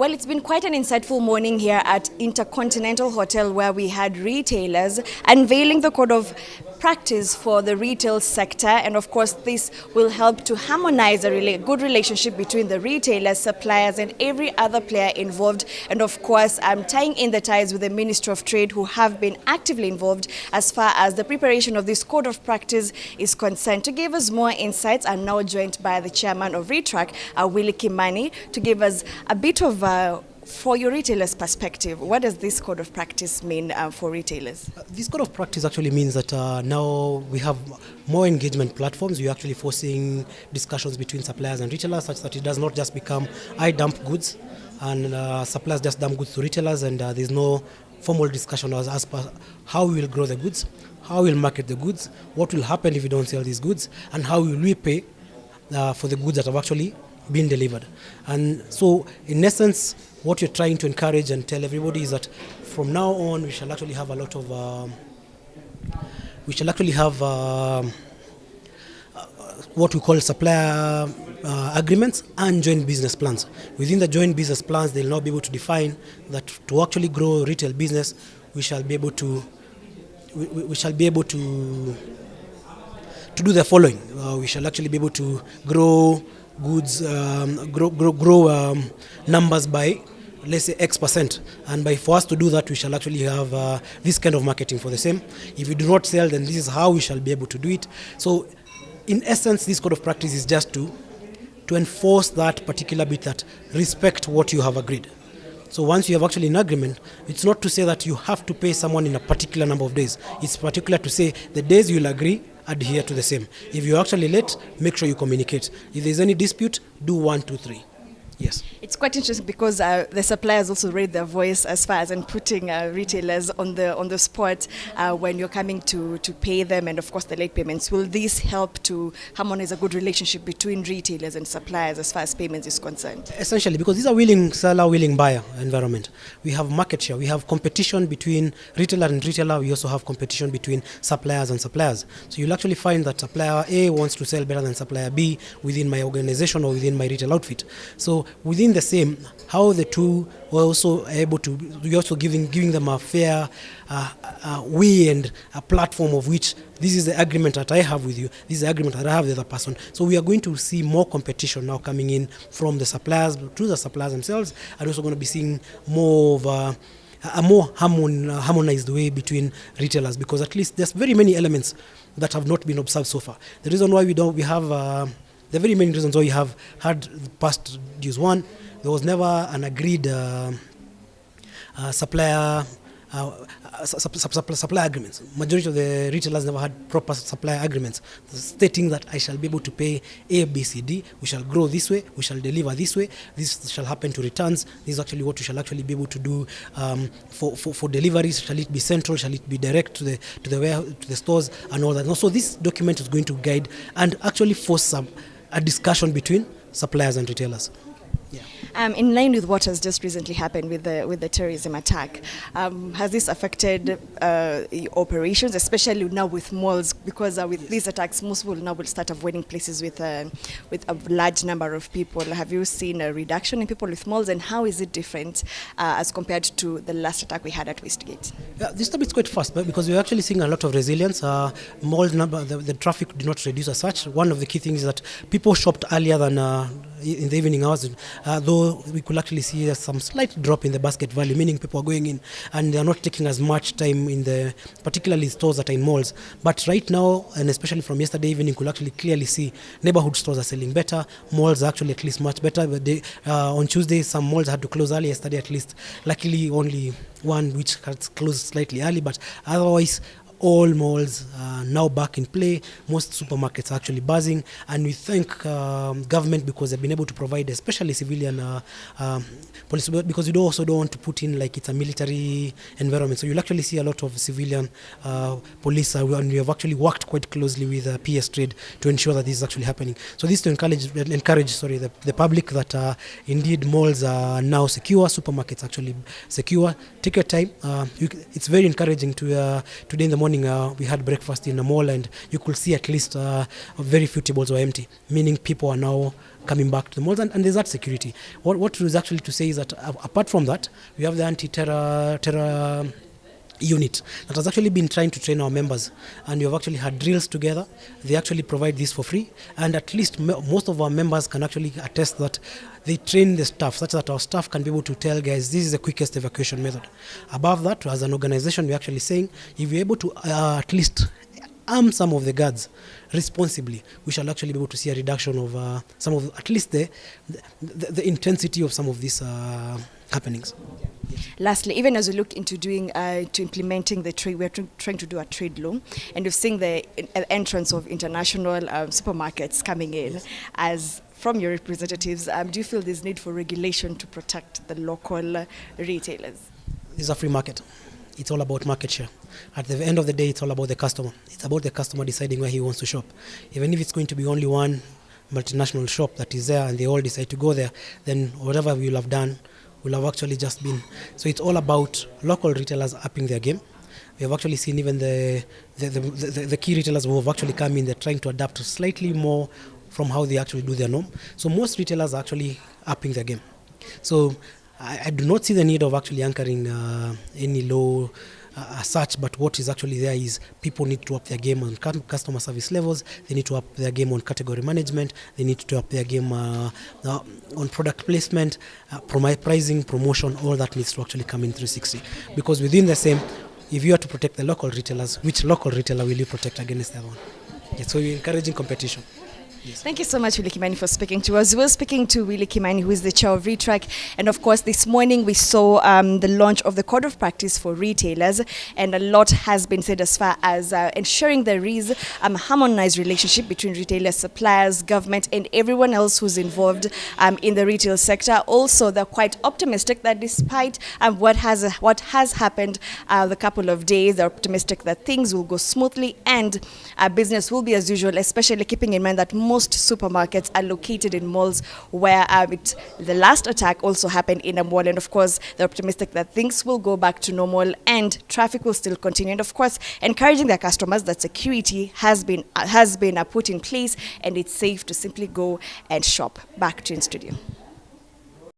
Well, it's been quite an insightful morning here at Intercontinental Hotel, where we had retailers unveiling the code of practice for the retail sector. And of course, this will help to harmonize a good relationship between the retailers, suppliers, and every other player involved. And of course, I'm tying in the ties with the Ministry of Trade, who have been actively involved as far as the preparation of this code of practice is concerned. To give us more insights, I'm now joined by the chairman of RETRAC, WILLY KIMANI, to give us a bit of for your retailers' perspective, what does this code of practice mean for retailers? This code of practice actually means that now we have more engagement platforms. We're actually forcing discussions between suppliers and retailers such that it does not just become I dump goods and suppliers just dump goods to retailers, and there's no formal discussion as per how we will grow the goods, how we will market the goods, what will happen if we don't sell these goods, and how will we pay for the goods that have actually been delivered. And so in essence, what you're trying to encourage and tell everybody is that from now on we shall actually have a lot of what we call supplier agreements and joint business plans. Within the joint business plans, they'll now be able to define that to actually grow retail business, we shall be able to do the following. We shall actually be able to grow goods, grow numbers by, let's say, X%. And for us to do that, we shall actually have this kind of marketing for the same. If we do not sell, then this is how we shall be able to do it. So in essence, this code of practice is just to enforce that particular bit, that respect what you have agreed. So once you have actually an agreement, it's not to say that you have to pay someone in a particular number of days. It's particular to say the days you'll agree, adhere to the same. If you're actually late, make sure you communicate. If there's any dispute, do 1, 2, 3. Yes. It's quite interesting because the suppliers also raise their voice as far as in putting retailers on the spot when you're coming to pay them, and of course the late payments. Will this help to harmonize a good relationship between retailers and suppliers as far as payments is concerned? Essentially, because these are willing seller, willing buyer environment. We have market share. We have competition between retailer and retailer. We also have competition between suppliers and suppliers. So you'll actually find that supplier A wants to sell better than supplier B within my organization or within my retail outfit. So within the same, how the two were also able to, you're also giving them a fair way and a platform of which this is the agreement that I have with you, this is the agreement that I have with the other person. So we are going to see more competition now coming in from the suppliers to the suppliers themselves, and also going to be seeing more of a more harmonized way between retailers, because at least there's very many elements that have not been observed so far. The reason why we have the very main reasons why we have had past dues. One, there was never an agreed supplier agreements. Majority of the retailers never had proper supplier agreements stating that I shall be able to pay A, B, C, D. We shall grow this way. We shall deliver this way. This shall happen to returns. This is actually what we shall actually be able to do for deliveries. Shall it be central? Shall it be direct to the stores and all that? And so this document is going to guide and actually force a discussion between suppliers and retailers. Yeah. In line with what has just recently happened with the terrorism attack, has this affected operations, especially now with malls? Because with these attacks, most people now will start avoiding places with a large number of people. Have you seen a reduction in people with malls, and how is it different as compared to the last attack we had at Westgate? Yeah, this time it's quite fast, because we're actually seeing a lot of resilience. Malls number, the traffic did not reduce as such. One of the key things is that people shopped earlier than in the evening hours, though we could actually see some slight drop in the basket value, meaning people are going in and they're not taking as much time in the, particularly stores that are in malls. But right now, and especially from yesterday evening, you could actually clearly see neighborhood stores are selling better. Malls are actually at least much better. But on Tuesday, some malls had to close early. Yesterday, at least, luckily only one which had closed slightly early, but otherwise, all malls are now back in play. Most supermarkets are actually buzzing, and we thank government because they've been able to provide, especially civilian police, because you also don't want to put in like it's a military environment. So you'll actually see a lot of civilian police, and we have actually worked quite closely with PS Trade to ensure that this is actually happening. So this to encourage the public that indeed malls are now secure, supermarkets actually secure. Take your time. It's very encouraging to today in the morning. We had breakfast in a mall, and you could see at least very few tables were empty, meaning people are now coming back to the malls, and there's that security. What is actually to say is that apart from that, we have the anti-terror unit that has actually been trying to train our members, and we have actually had drills together. They actually provide this for free, and at least most of our members can actually attest that they train the staff such that our staff can be able to tell guys this is the quickest evacuation method. Above that, as an organization, we're actually saying if we're able to at least arm some of the guards responsibly, we shall actually be able to see a reduction of some of, at least the intensity of some of these happenings. Lastly, even as we look into to implementing the trade, we're trying to do a trade law, and we've seen the entrance of international supermarkets coming in. As from your representatives, do you feel there's need for regulation to protect the local retailers? This is a free market. It's all about market share. At the end of the day, it's all about the customer. It's about the customer deciding where he wants to shop. Even if it's going to be only one multinational shop that is there and they all decide to go there, then whatever we will have done will have actually just been. So it's all about local retailers upping their game. We have actually seen even the key retailers who have actually come in, they're trying to adapt slightly more from how they actually do their norm. So most retailers are actually upping their game. So I do not see the need of actually anchoring any law as such, but what is actually there is people need to up their game on customer service levels, they need to up their game on category management, they need to up their game on product placement, pricing, promotion, all that needs to actually come in 360. Because within the same, if you are to protect the local retailers, which local retailer will you protect against the other one? Yeah, so you're encouraging competition. Yes. Thank you so much, Willy Kimani, for speaking to us. We're speaking to Willy Kimani, who is the chair of RETRAC. And of course, this morning we saw the launch of the Code of Practice for retailers. And a lot has been said as far as ensuring there is a harmonized relationship between retailers, suppliers, government, and everyone else who's involved in the retail sector. Also, they're quite optimistic that despite what has happened the couple of days, they're optimistic that things will go smoothly and business will be as usual, especially keeping in mind that most supermarkets are located in malls where the last attack also happened in a mall. And of course, they're optimistic that things will go back to normal and traffic will still continue. And of course, encouraging their customers that security has been put in place and it's safe to simply go and shop. Back to in studio.